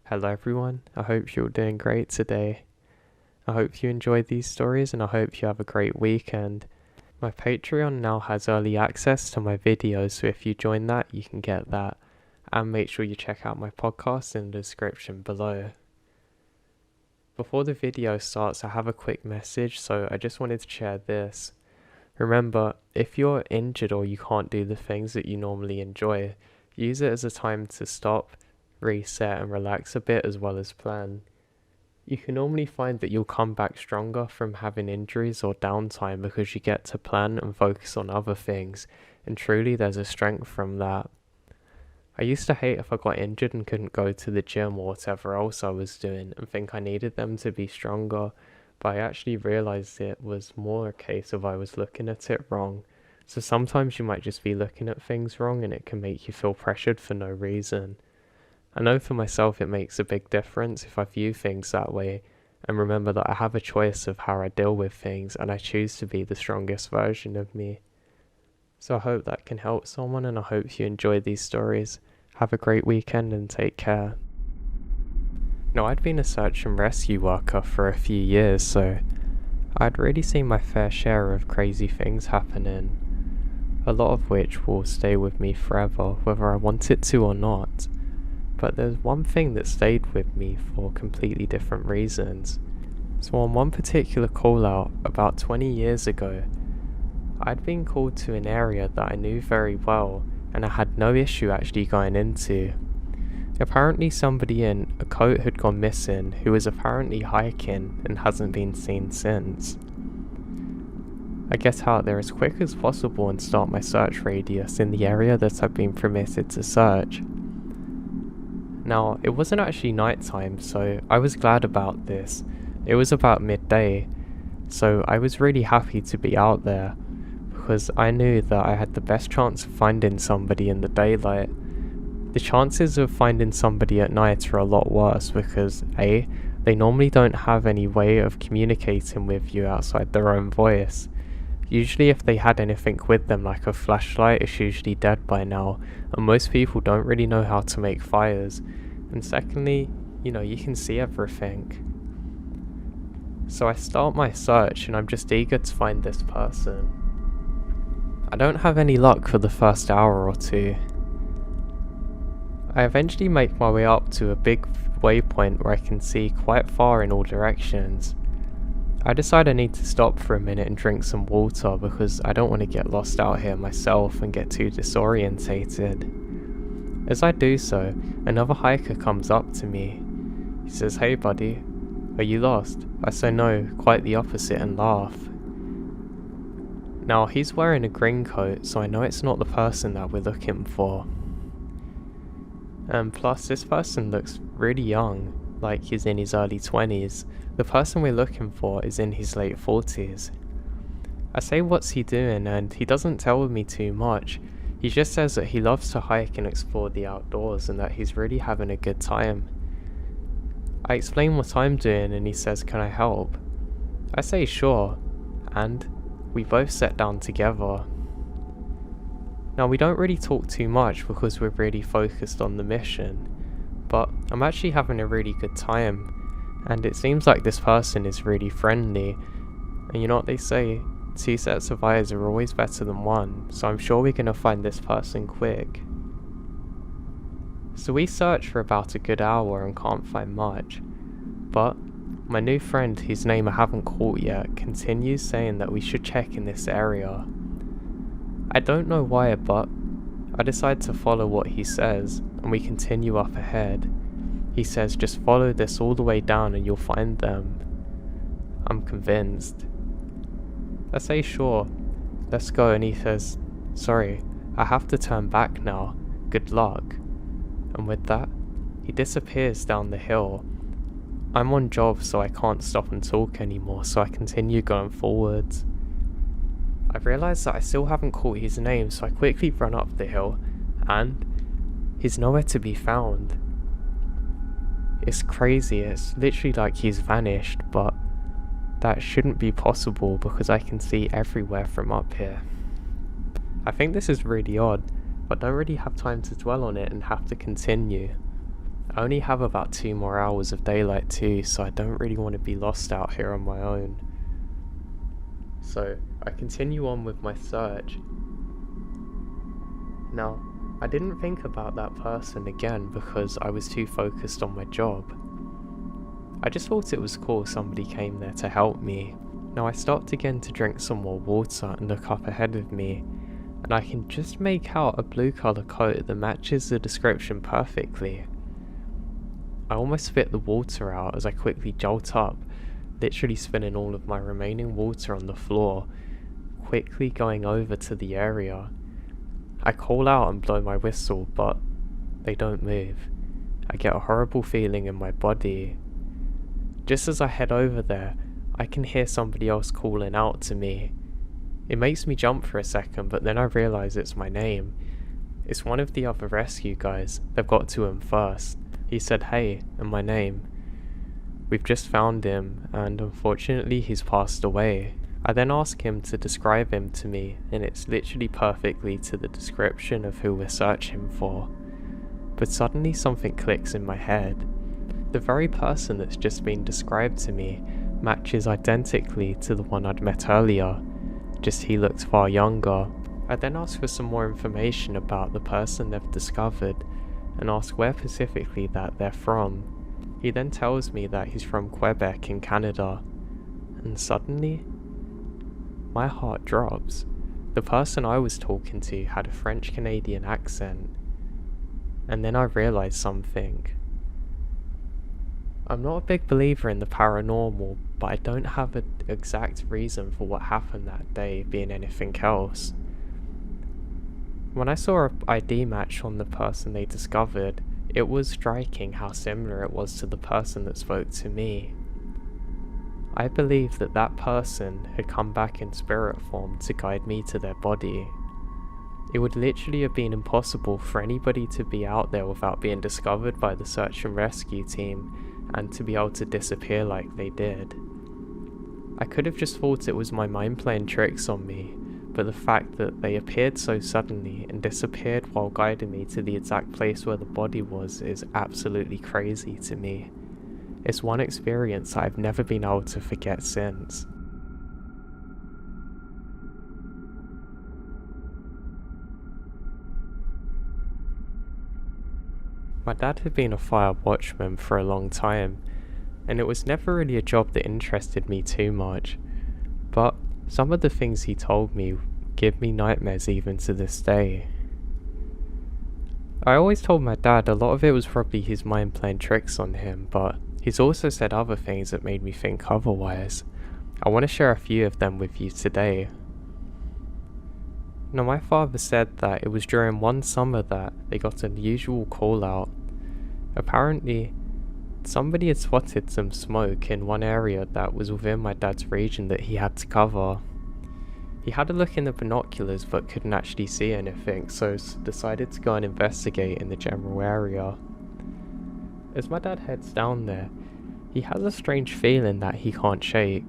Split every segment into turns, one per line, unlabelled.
Hello everyone, I hope you're doing great today. I hope you enjoyed these stories and I hope you have a great weekend. My Patreon now has early access to my videos, so if you join that, you can get that. And make sure you check out my podcast in the description below. Before the video starts, I have a quick message, so I just wanted to share this. Remember, if you're injured or you can't do the things that you normally enjoy, use it as a time to stop, reset and relax a bit as well as plan. You can normally find that you'll come back stronger from having injuries or downtime because you get to plan and focus on other things, and truly there's a strength from that. I used to hate if I got injured and couldn't go to the gym or whatever else I was doing and think I needed them to be stronger, but I actually realised it was more a case of I was looking at it wrong. So sometimes you might just be looking at things wrong and it can make you feel pressured for no reason. I know for myself it makes a big difference if I view things that way and remember that I have a choice of how I deal with things and I choose to be the strongest version of me. So I hope that can help someone and I hope you enjoyed these stories. Have a great weekend and take care. Now, I'd been a search and rescue worker for a few years, so I'd really seen my fair share of crazy things happening, a lot of which will stay with me forever whether I want it to or not. But there's one thing that stayed with me for completely different reasons. So on one particular call out about 20 years ago, I'd been called to an area that I knew very well and I had no issue actually going into. Apparently somebody in a coat had gone missing who was apparently hiking and hasn't been seen since. I get out there as quick as possible and start my search radius in the area that I've been permitted to search. Now, it wasn't actually nighttime, so I was glad about this. It was about midday, so I was really happy to be out there, because I knew that I had the best chance of finding somebody in the daylight. The chances of finding somebody at night are a lot worse because A, they normally don't have any way of communicating with you outside their own voice. Usually if they had anything with them like a flashlight, it's usually dead by now, and most people don't really know how to make fires. And secondly, you can see everything. So I start my search and I'm just eager to find this person. I don't have any luck for the first hour or two. I eventually make my way up to a big waypoint where I can see quite far in all directions. I decide I need to stop for a minute and drink some water because I don't want to get lost out here myself and get too disorientated. As I do so, another hiker comes up to me. He says, "Hey buddy, are you lost?" I say no, quite the opposite, and laugh. Now he's wearing a green coat, so I know it's not the person that we're looking for. And plus this person looks really young, like he's in his early 20s. The person we're looking for is in his late 40s. I say what's he doing and he doesn't tell me too much. He just says that he loves to hike and explore the outdoors and that he's really having a good time. I explain what I'm doing and he says, "Can I help?" I say sure, and we both sit down together. Now we don't really talk too much because we're really focused on the mission, but I'm actually having a really good time. And it seems like this person is really friendly, and you know what they say, 2 sets of eyes are always better than 1, so I'm sure we're going to find this person quick. So we search for about a good hour and can't find much, but my new friend, whose name I haven't caught yet, continues saying that we should check in this area. I don't know why, but I decide to follow what he says, and we continue up ahead. He says, "Just follow this all the way down and you'll find them." I'm convinced. I say sure, let's go, and he says, "Sorry, I have to turn back now, good luck." And with that, he disappears down the hill. I'm on job so I can't stop and talk anymore, so I continue going forwards. I realise that I still haven't caught his name, so I quickly run up the hill, and he's nowhere to be found. It's crazy, it's literally like he's vanished, but that shouldn't be possible because I can see everywhere from up here. I think this is really odd, but don't really have time to dwell on it and have to continue. I only have about 2 more hours of daylight too, so I don't really want to be lost out here on my own. So I continue on with my search. Now, I didn't think about that person again because I was too focused on my job. I just thought it was cool somebody came there to help me. Now I stopped again to drink some more water and look up ahead of me, and I can just make out a blue colour coat that matches the description perfectly. I almost spit the water out as I quickly jolt up, literally spilling all of my remaining water on the floor, quickly going over to the area. I call out and blow my whistle, but they don't move. I get a horrible feeling in my body. Just as I head over there, I can hear somebody else calling out to me. It makes me jump for a second, but then I realise it's my name. It's one of the other rescue guys. They've got to him first. He said hey, and my name. We've just found him, and unfortunately he's passed away. I then ask him to describe him to me, and it's literally perfectly to the description of who we're searching for. But suddenly something clicks in my head. The very person that's just been described to me matches identically to the one I'd met earlier, just he looks far younger. I then ask for some more information about the person they've discovered, and ask where specifically that they're from. He then tells me that he's from Quebec in Canada, and suddenly, my heart drops. The person I was talking to had a French-Canadian accent, and then I realised something. I'm not a big believer in the paranormal, but I don't have an exact reason for what happened that day being anything else. When I saw an ID match on the person they discovered, it was striking how similar it was to the person that spoke to me. I believe that that person had come back in spirit form to guide me to their body. It would literally have been impossible for anybody to be out there without being discovered by the search and rescue team, and to be able to disappear like they did. I could have just thought it was my mind playing tricks on me, but the fact that they appeared so suddenly and disappeared while guiding me to the exact place where the body was is absolutely crazy to me. It's one experience I've never been able to forget since. My dad had been a fire watchman for a long time, and it was never really a job that interested me too much, but some of the things he told me give me nightmares even to this day. I always told my dad a lot of it was probably his mind playing tricks on him, but he's also said other things that made me think otherwise. I want to share a few of them with you today. Now, my father said that it was during one summer that they got an unusual call out. Apparently, somebody had spotted some smoke in one area that was within my dad's region that he had to cover. He had a look in the binoculars but couldn't actually see anything, so decided to go and investigate in the general area. As my dad heads down there, he has a strange feeling that he can't shake,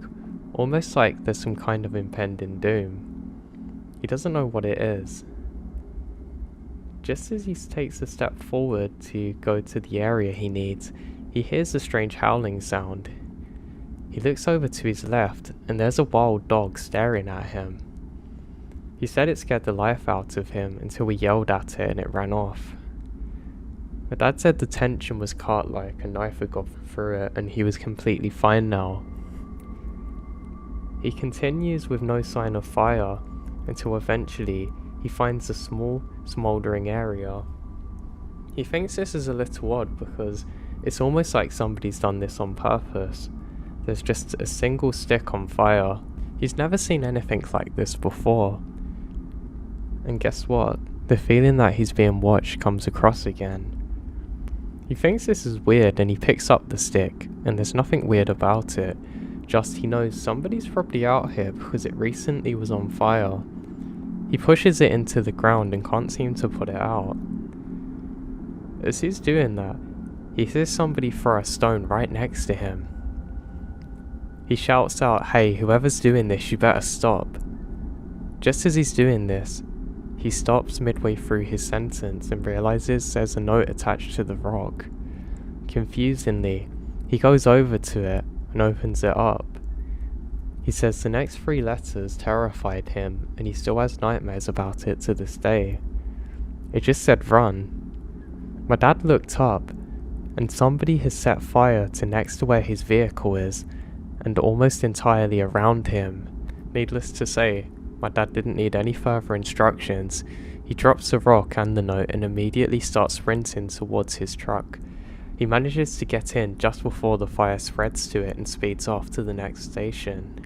almost like there's some kind of impending doom. He doesn't know what it is. Just as he takes a step forward to go to the area he needs, he hears a strange howling sound. He looks over to his left, and there's a wild dog staring at him. He said it scared the life out of him until he yelled at it and it ran off. My dad said the tension was cut like a knife had gone through it, and he was completely fine now. He continues with no sign of fire until eventually he finds a small, smouldering area. He thinks this is a little odd because it's almost like somebody's done this on purpose. There's just a single stick on fire. He's never seen anything like this before. And guess what? The feeling that he's being watched comes across again. He thinks this is weird and he picks up the stick, and there's nothing weird about it, just he knows somebody's probably out here because it recently was on fire. He pushes it into the ground and can't seem to put it out. As he's doing that, he hears somebody throw a stone right next to him. He shouts out, "Hey, whoever's doing this, you better stop." Just as he's doing this, he stops midway through his sentence and realizes there's a note attached to the rock. Confusingly, he goes over to it and opens it up. He says the next 3 letters terrified him and he still has nightmares about it to this day. It just said run. My dad looked up and somebody has set fire to next to where his vehicle is and almost entirely around him. Needless to say, my dad didn't need any further instructions. He drops the rock and the note and immediately starts sprinting towards his truck. He manages to get in just before the fire spreads to it and speeds off to the next station.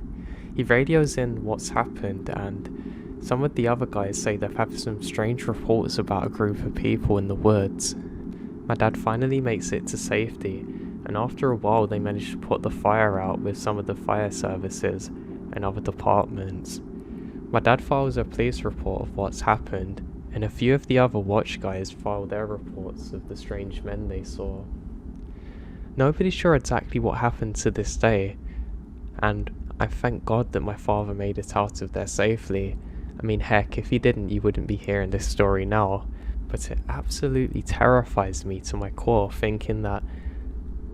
He radios in what's happened, and some of the other guys say they've had some strange reports about a group of people in the woods. My dad finally makes it to safety, and after a while they manage to put the fire out with some of the fire services and other departments. My dad files a police report of what's happened, and a few of the other watch guys file their reports of the strange men they saw. Nobody's sure exactly what happened to this day, and I thank God that my father made it out of there safely. I mean, heck, if he didn't, you wouldn't be hearing this story now. But it absolutely terrifies me to my core, thinking that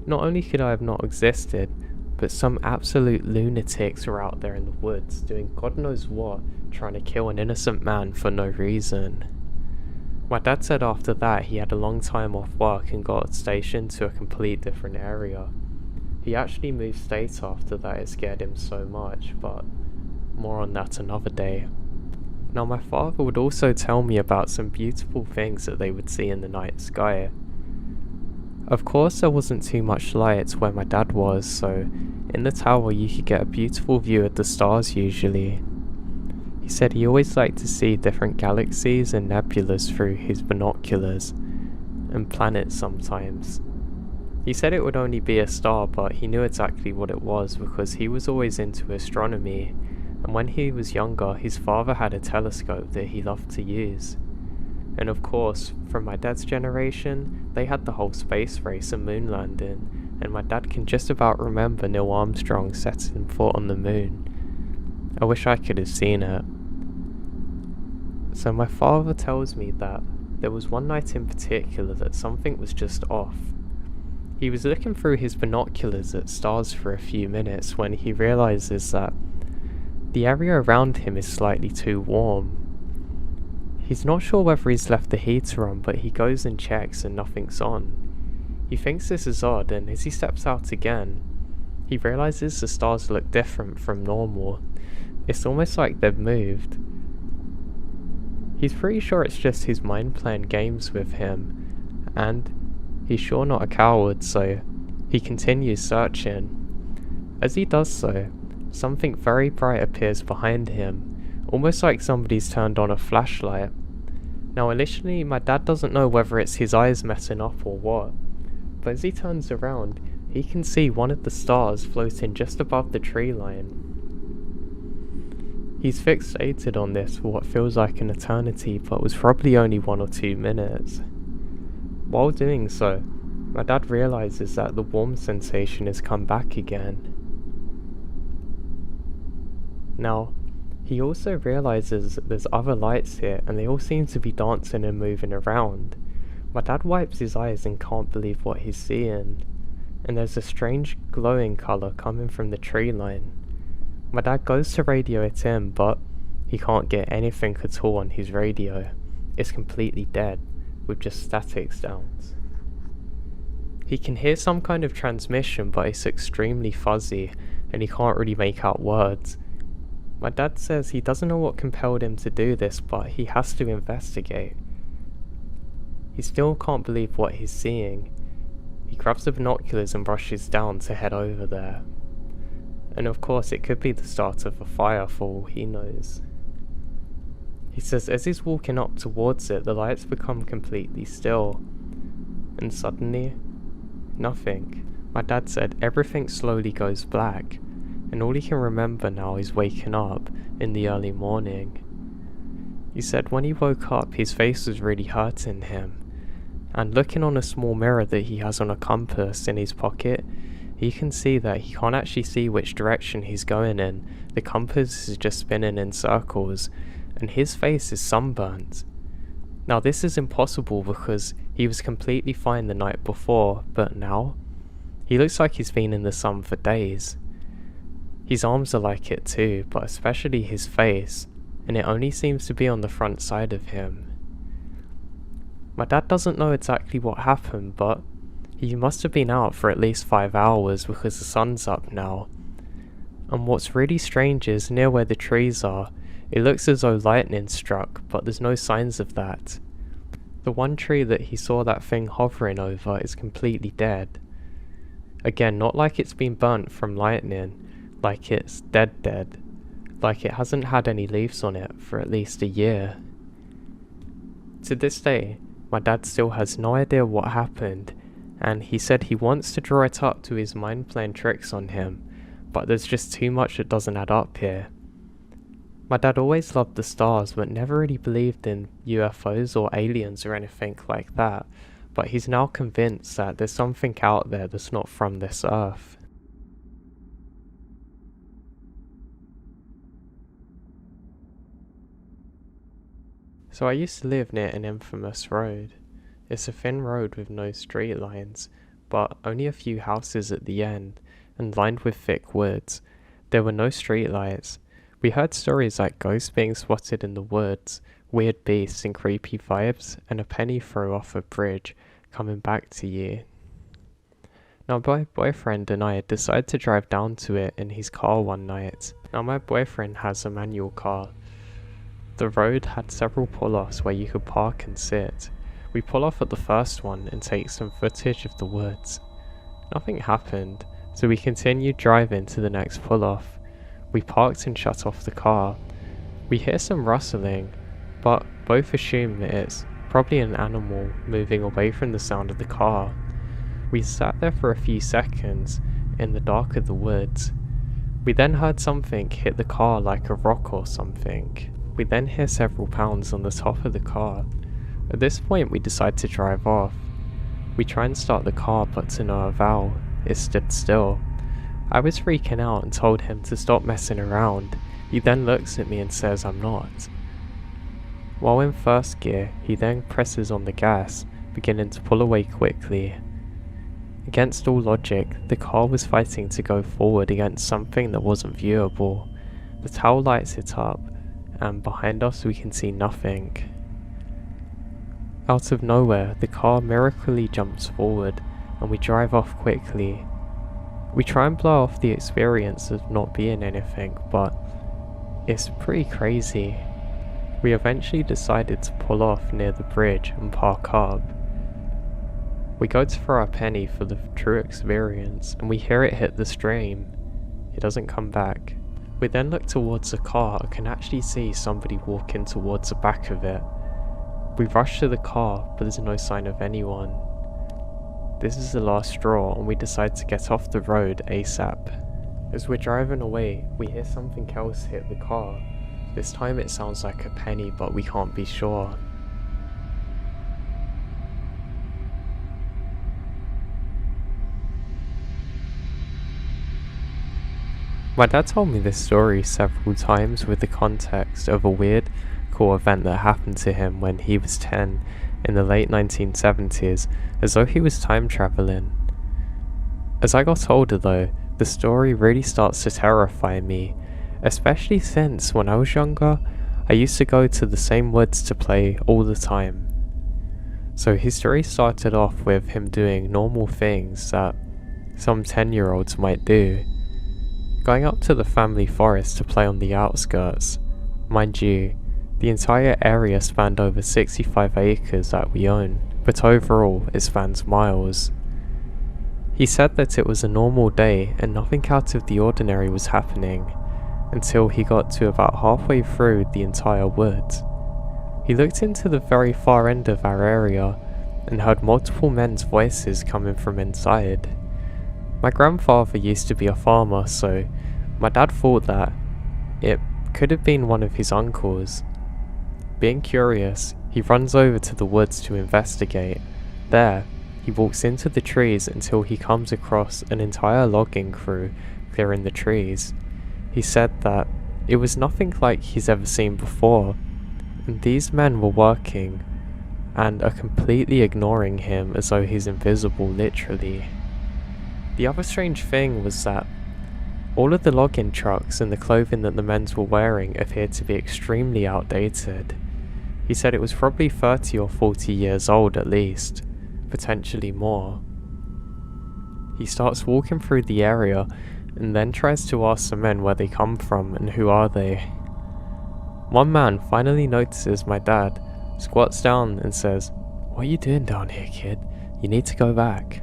not only could I have not existed, but some absolute lunatics are out there in the woods doing God knows what, trying to kill an innocent man for no reason. My dad said after that he had a long time off work and got stationed to a complete different area. He actually moved state after that, it scared him so much, but more on that another day. Now my father would also tell me about some beautiful things that they would see in the night sky. Of course there wasn't too much light where my dad was, so in the tower you could get a beautiful view of the stars usually. He said he always liked to see different galaxies and nebulas through his binoculars, and planets sometimes. He said it would only be a star, but he knew exactly what it was because he was always into astronomy, and when he was younger his father had a telescope that he loved to use. And of course, from my dad's generation, they had the whole space race and moon landing, and my dad can just about remember Neil Armstrong setting foot on the moon. I wish I could have seen it. So my father tells me that there was one night in particular that something was just off. He was looking through his binoculars at stars for a few minutes when he realizes that the area around him is slightly too warm. He's not sure whether he's left the heater on, but he goes and checks and nothing's on. He thinks this is odd, and as he steps out again, he realizes the stars look different from normal. It's almost like they've moved. He's pretty sure it's just his mind playing games with him, and he's sure not a coward, so he continues searching. As he does so, something very bright appears behind him, almost like somebody's turned on a flashlight. Now initially my dad doesn't know whether it's his eyes messing up or what, but as he turns around, he can see one of the stars floating just above the tree line. He's fixated on this for what feels like an eternity, but was probably only 1 or 2 minutes. While doing so, my dad realizes that the warm sensation has come back again. Now, he also realizes that there's other lights here and they all seem to be dancing and moving around. My dad wipes his eyes and can't believe what he's seeing, and there's a strange glowing colour coming from the tree line. My dad goes to radio it in, but he can't get anything at all on his radio. It's completely dead, with just static sounds. He can hear some kind of transmission, but it's extremely fuzzy, and he can't really make out words. My dad says he doesn't know what compelled him to do this, but he has to investigate. He still can't believe what he's seeing. He grabs the binoculars and brushes down to head over there. And of course it could be the start of a fire for all he knows. He says as he's walking up towards it, the lights become completely still. And suddenly, nothing. My dad said everything slowly goes black, and all he can remember now is waking up in the early morning. He said when he woke up his face was really hurting him, and looking on a small mirror that he has on a compass in his pocket, he can see that he can't actually see which direction he's going in. The compass is just spinning in circles, and his face is sunburnt. Now this is impossible because He was completely fine the night before, but now? He looks like he's been in the sun for days. His arms are like it too, but especially his face, and it only seems to be on the front side of him. My dad doesn't know exactly what happened, but he must have been out for at least 5 hours because the sun's up now. And what's really strange is near where the trees are, it looks as though lightning struck, but there's no signs of that. The one tree that he saw that thing hovering over is completely dead. Again, not like it's been burnt from lightning, like it's dead, like it hasn't had any leaves on it for at least a year. To this day, my dad still has no idea what happened, and he said he wants to draw it up to his mind playing tricks on him, but there's just too much that doesn't add up here. My dad always loved the stars but never really believed in UFOs or aliens or anything like that, but he's now convinced that there's something out there that's not from this earth. So I used to live near an infamous road. It's a thin road with no street lines, but only a few houses at the end, and lined with thick woods. There were no street lights. We heard stories like ghosts being spotted in the woods, weird beasts and creepy vibes, and a penny throw off a bridge coming back to you. Now my boyfriend and I decided to drive down to it in his car one night. Now my boyfriend has a manual car. The road had several pull-offs where you could park and sit. We pull off at the first one and take some footage of the woods. Nothing happened, so we continued driving to the next pull-off. We parked and shut off the car. We hear some rustling, but both assume that it's probably an animal moving away from the sound of the car. We sat there for a few seconds in the dark of the woods. We then heard something hit the car like a rock or something. We then hear several pounds on the top of the car. At this point we decide to drive off. We try and start the car but to no avail, it stood still. I was freaking out and told him to stop messing around. He then looks at me and says I'm not. While in first gear, he then presses on the gas, beginning to pull away quickly. Against all logic, the car was fighting to go forward against something that wasn't viewable. The towel lights it up, and behind us we can see nothing. Out of nowhere, the car miraculously jumps forward, and we drive off quickly. We try and blow off the experience of not being anything, but it's pretty crazy. We eventually decided to pull off near the bridge and park up. We go to throw a penny for the true experience, and we hear it hit the stream. It doesn't come back. We then look towards the car and can actually see somebody walking towards the back of it. We rush to the car, but there's no sign of anyone. This is the last straw, and we decide to get off the road ASAP. As we're driving away, we hear something else hit the car. This time it sounds like a penny, but we can't be sure. My dad told me this story several times with the context of a weird, cool event that happened to him when he was 10 in the late 1970s, as though he was time traveling. As I got older though, the story really starts to terrify me, especially since when I was younger, I used to go to the same woods to play all the time. So his story started off with him doing normal things that some 10-year-olds might do. Going up to the family forest to play on the outskirts. Mind you, the entire area spanned over 65 acres that we own, but overall it spans miles. He said that it was a normal day and nothing out of the ordinary was happening, until he got to about halfway through the entire woods. He looked into the very far end of our area and heard multiple men's voices coming from inside. My grandfather used to be a farmer, so my dad thought that it could have been one of his uncles. Being curious, he runs over to the woods to investigate. There, he walks into the trees until he comes across an entire logging crew clearing the trees. He said that it was nothing like he's ever seen before, and these men were working and are completely ignoring him as though he's invisible, literally. The other strange thing was that all of the login trucks and the clothing that the men were wearing appeared to be extremely outdated. He said it was probably 30 or 40 years old at least, potentially more. He starts walking through the area and then tries to ask the men where they come from and who are they. One man finally notices my dad, squats down and says, "What are you doing down here, kid? You need to go back."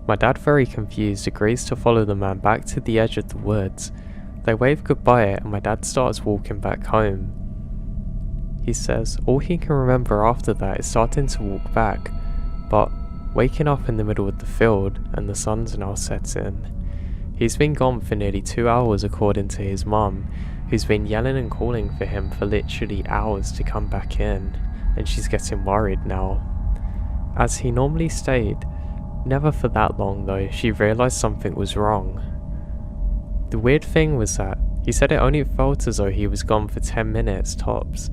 My dad, very confused, agrees to follow the man back to the edge of the woods. They wave goodbye and my dad starts walking back home. He says all he can remember after that is starting to walk back, but waking up in the middle of the field and the sun's now set in. He's been gone for nearly 2 hours according to his mum, who's been yelling and calling for him for literally hours to come back in, and she's getting worried now. As he normally stayed, never for that long though, she realised something was wrong. The weird thing was that he said it only felt as though he was gone for 10 minutes tops.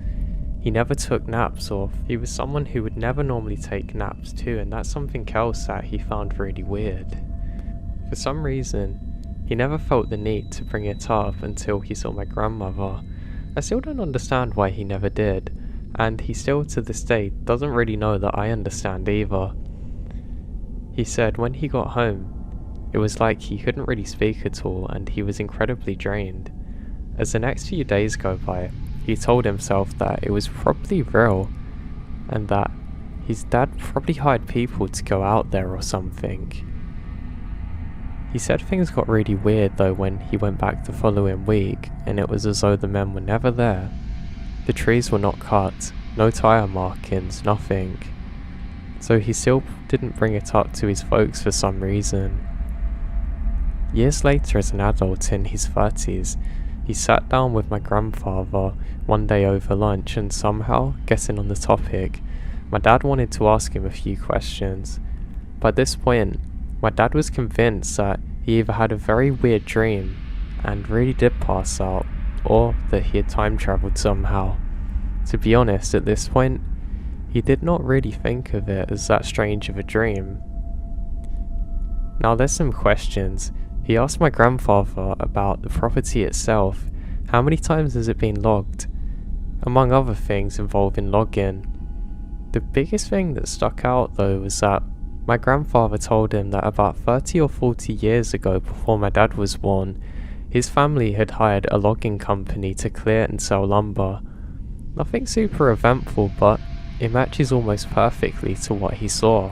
He never took naps, or he was someone who would never normally take naps too, and that's something else that he found really weird. For some reason, he never felt the need to bring it up until he saw my grandmother. I still don't understand why he never did, and he still to this day doesn't really know that I understand either. He said when he got home, it was like he couldn't really speak at all and he was incredibly drained. As the next few days go by, he told himself that it was probably real, and that his dad probably hired people to go out there or something. He said things got really weird though when he went back the following week, and it was as though the men were never there. The trees were not cut, no tire markings, nothing. So he still didn't bring it up to his folks for some reason. Years later, as an adult in his 30s, he sat down with my grandfather one day over lunch, and somehow, getting on the topic, my dad wanted to ask him a few questions. By this point, my dad was convinced that he either had a very weird dream and really did pass out, or that he had time travelled somehow. To be honest, at this point, he did not really think of it as that strange of a dream. Now there's some questions. He asked my grandfather about the property itself. How many times has it been logged? Among other things involving logging. The biggest thing that stuck out though was that my grandfather told him that about 30 or 40 years ago, before my dad was born, his family had hired a logging company to clear and sell lumber. Nothing super eventful, but it matches almost perfectly to what he saw.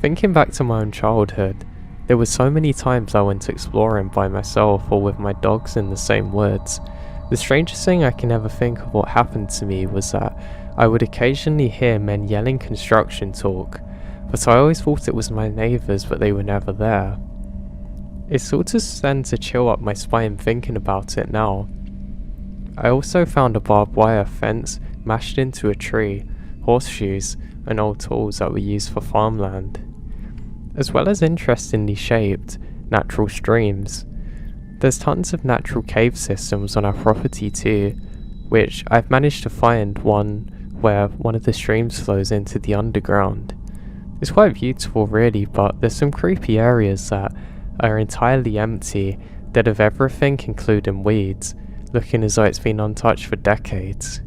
Thinking back to my own childhood, there were so many times I went exploring by myself or with my dogs in the same woods. The strangest thing I can ever think of what happened to me was that I would occasionally hear men yelling construction talk, but I always thought it was my neighbours, but they were never there. It sort of sends a chill up my spine thinking about it now. I also found a barbed wire fence mashed into a tree, horseshoes, and old tools that were used for farmland, as well as interestingly shaped natural streams. There's tons of natural cave systems on our property too, which I've managed to find one where one of the streams flows into the underground. It's quite beautiful really, but there's some creepy areas that are entirely empty, dead of everything including weeds, looking as though it's been untouched for decades.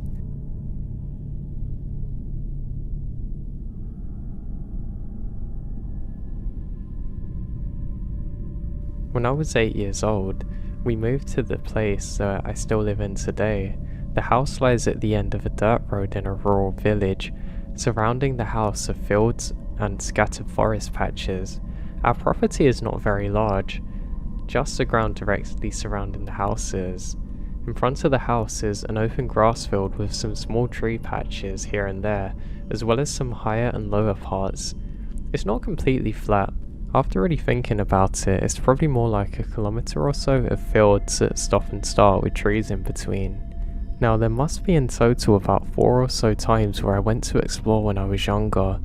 When I was 8 years old, we moved to the place that I still live in today. The house lies at the end of a dirt road in a rural village. Surrounding the house are fields and scattered forest patches. Our property is not very large, just the ground directly surrounding the houses. In front of the house is an open grass field with some small tree patches here and there, as well as some higher and lower parts. It's not completely flat. After really thinking about it, it's probably more like a kilometre or so of fields that stop and start with trees in between. Now there must be in total about 4 or so times where I went to explore when I was younger,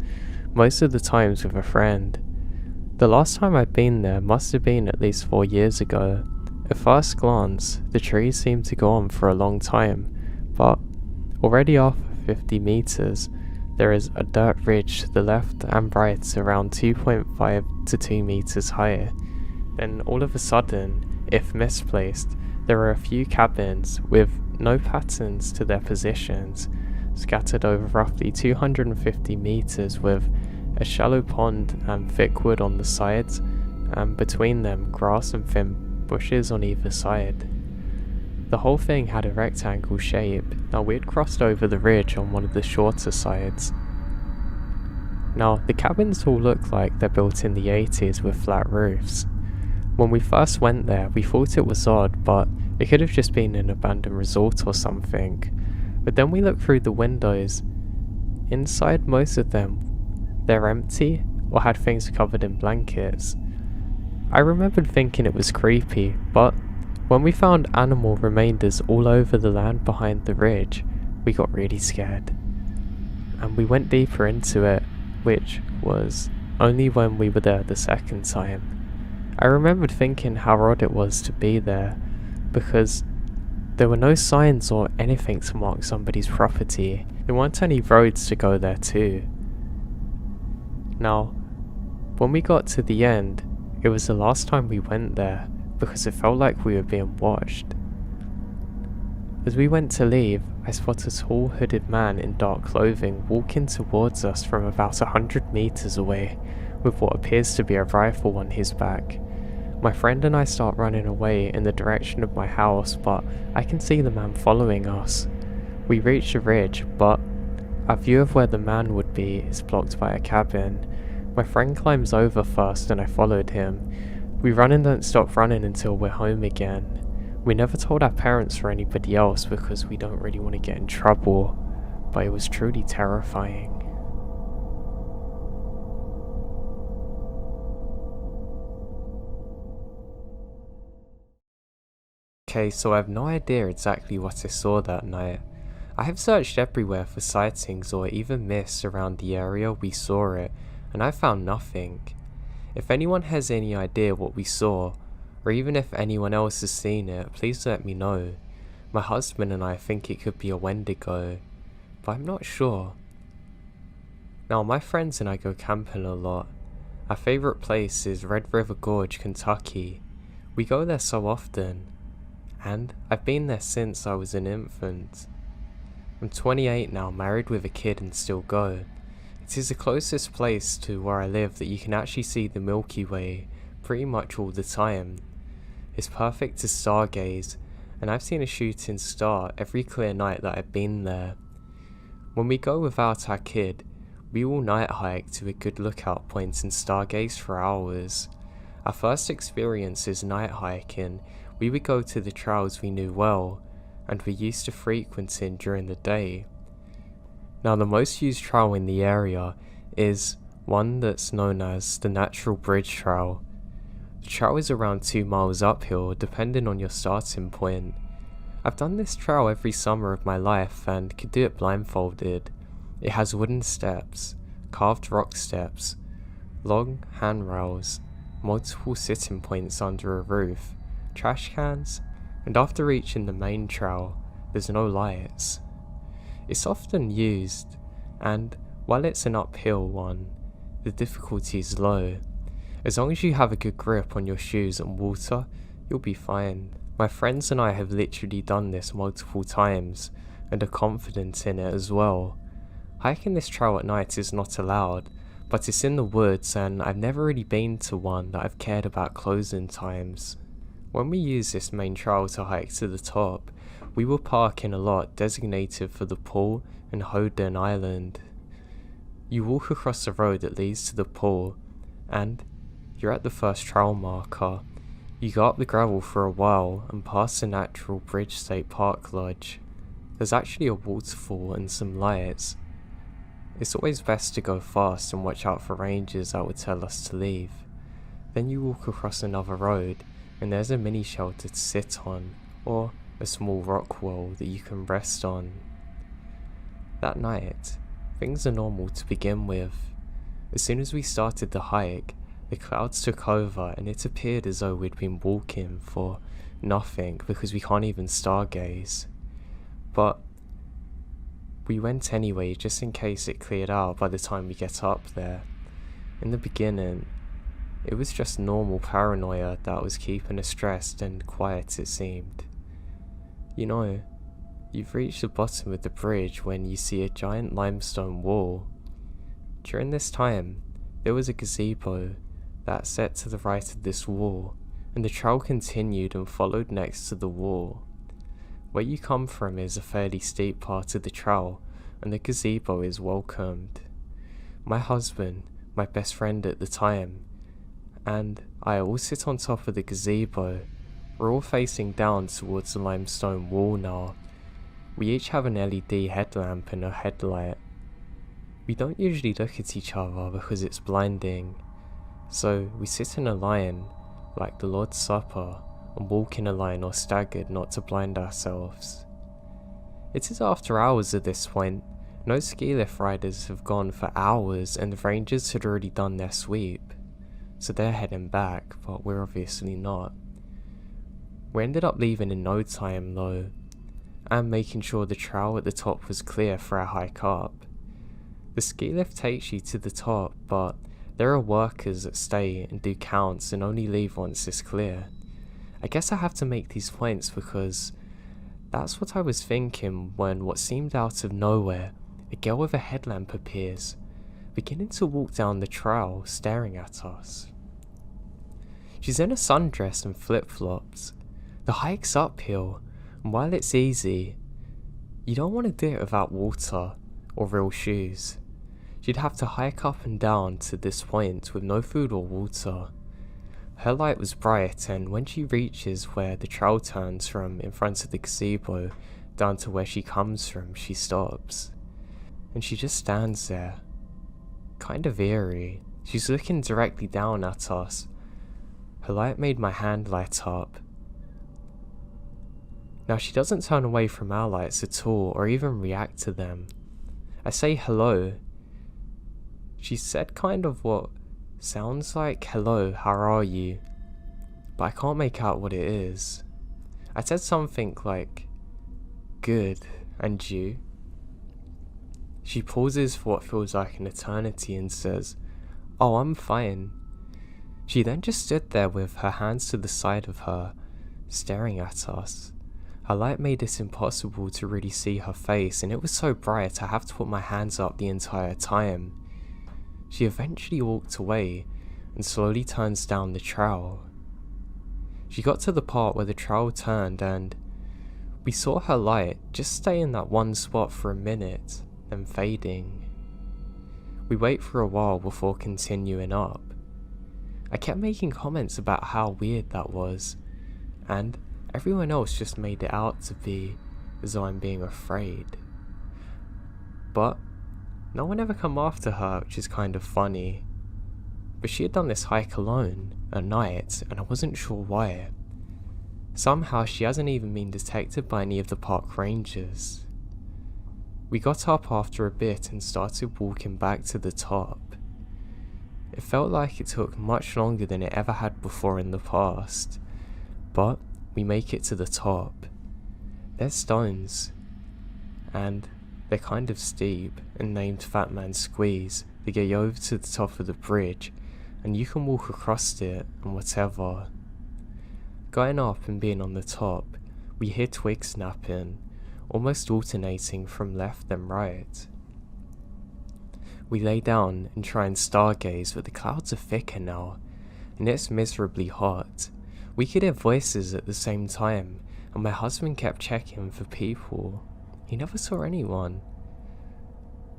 most of the times with a friend. The last time I'd been there must have been at least 4 years ago. At first glance, the trees seemed to go on for a long time, but Already off 50 meters, there is a dirt ridge to the left and right around 2.5 to 2 meters higher. Then all of a sudden, if misplaced, there are a few cabins with no patterns to their positions, scattered over roughly 250 meters with a shallow pond and thick wood on the sides, and between them grass and thin bushes on either side. The whole thing had a rectangle shape. Now we had crossed over the ridge on one of the shorter sides. Now the cabins all look like they're built in the 80s with flat roofs. When we first went there, we thought it was odd, but it could have just been an abandoned resort or something. But then we looked through the windows. Inside most of them, they're empty or had things covered in blankets. I remembered thinking it was creepy, but when we found animal remainders all over the land behind the ridge, we got really scared. And we went deeper into it, which was only when we were there the second time. I remembered thinking how odd it was to be there, because there were no signs or anything to mark somebody's property. There weren't any roads to go there to. Now, when we got to the end, it was the last time we went there, because it felt like we were being watched. As we went to leave, I spotted a tall hooded man in dark clothing walking towards us from about 100 meters away, with what appears to be a rifle on his back. My friend and I start running away in the direction of my house, but I can see the man following us. We reach the ridge, but our view of where the man would be is blocked by a cabin. My friend climbs over first and I followed him. We run and don't stop running until we're home again. We never told our parents or anybody else because we don't really want to get in trouble, but it was truly terrifying. Okay, so I have no idea exactly what I saw that night. I have searched everywhere for sightings or even myths around the area we saw it, and I found nothing. If anyone has any idea what we saw, or even if anyone else has seen it, please let me know. My husband and I think it could be a Wendigo, but I'm not sure. Now, my friends and I go camping a lot. Our favourite place is Red River Gorge, Kentucky. We go there so often, and I've been there since I was an infant. I'm 28 now, married with a kid, and still go. It is the closest place to where I live that you can actually see the Milky Way pretty much all the time. It's perfect to stargaze, and I've seen a shooting star every clear night that I've been there. When we go without our kid, we will night hike to a good lookout point and stargaze for hours. Our first experience is night hiking. We would go to the trails we knew well, and were used to frequenting during the day. Now, the most used trail in the area is one that's known as the Natural Bridge Trail. The trail is around 2 miles uphill depending on your starting point. I've done this trail every summer of my life and could do it blindfolded. It has wooden steps, carved rock steps, long handrails, multiple sitting points under a roof, trash cans, and after reaching the main trail, there's no lights. It's often used, and while it's an uphill one, the difficulty is low. As long as you have a good grip on your shoes and water, you'll be fine. My friends and I have literally done this multiple times, and are confident in it as well. Hiking this trail at night is not allowed, but it's in the woods and I've never really been to one that I've cared about closing times. When we use this main trail to hike to the top, we will park in a lot designated for the pool and Hoden Island. You walk across the road that leads to the pool, and you're at the first trail marker. You go up the gravel for a while and past the Natural Bridge State Park Lodge. There's actually a waterfall and some lights. It's always best to go fast and watch out for rangers that would tell us to leave. Then you walk across another road and there's a mini shelter to sit on, or a small rock wall that you can rest on. That night, things are normal to begin with. As soon as we started the hike, the clouds took over and it appeared as though we'd been walking for nothing because we can't even stargaze. But We went anyway just in case it cleared out by the time we get up there. In the beginning, it was just normal paranoia that was keeping us stressed and quiet, it seemed. You know, you've reached the bottom of the bridge when you see a giant limestone wall. During this time, there was a gazebo that sat to the right of this wall, and the trail continued and followed next to the wall. Where you come from is a fairly steep part of the trail, and the gazebo is welcomed. My husband, my best friend at the time, and I all sit on top of the gazebo. We're all facing down towards the limestone wall now. We each have an LED headlamp and a headlight. We don't usually look at each other because it's blinding, so we sit in a line, like the Lord's Supper, and walk in a line or staggered not to blind ourselves. It is after hours at this point. No ski lift riders have gone for hours and the rangers had already done their sweep, so they're heading back, but we're obviously not. We ended up leaving in no time though, and making sure the trail at the top was clear for our hike up. The ski lift takes you to the top, but there are workers that stay and do counts and only leave once it's clear. I guess I have to make these points because that's what I was thinking when what seemed out of nowhere, a girl with a headlamp appears, beginning to walk down the trail, staring at us. She's in a sundress and flip-flops. The hike's uphill, and while it's easy, you don't want to do it without water or real shoes. You'd have to hike up and down to this point with no food or water. Her light was bright, and when she reaches where the trail turns from in front of the gazebo down to where she comes from, she stops. And she just stands there, kind of eerie. She's looking directly down at us. Her light made my hand light up. Now she doesn't turn away from our lights at all or even react to them. I say hello. She said kind of what sounds like hello, how are you? But I can't make out what it is. I said something like, good, and you? She pauses for what feels like an eternity and says, oh, I'm fine. She then just stood there with her hands to the side of her, staring at us. Her light made it impossible to really see her face, and it was so bright I have to put my hands up the entire time. She eventually walked away and slowly turns down the trail. She got to the part where the trail turned and we saw her light just stay in that one spot for a minute, then fading. We wait for a while before continuing up. I kept making comments about how weird that was, and everyone else just made it out to be as though I'm being afraid. But no one ever come after her, which is kind of funny. But she had done this hike alone, at night, and I wasn't sure why. Somehow she hasn't even been detected by any of the park rangers. We got up after a bit and started walking back to the top. It felt like it took much longer than it ever had before in the past, but we make it to the top. There's stones, and they're kind of steep and named Fat Man Squeeze. They get you over to the top of the bridge, and you can walk across it and whatever. Going up and being on the top, we hear twigs snapping, almost alternating from left and right. We lay down and try and stargaze, but the clouds are thicker now, and it's miserably hot. We could hear voices at the same time, and my husband kept checking for people. He never saw anyone.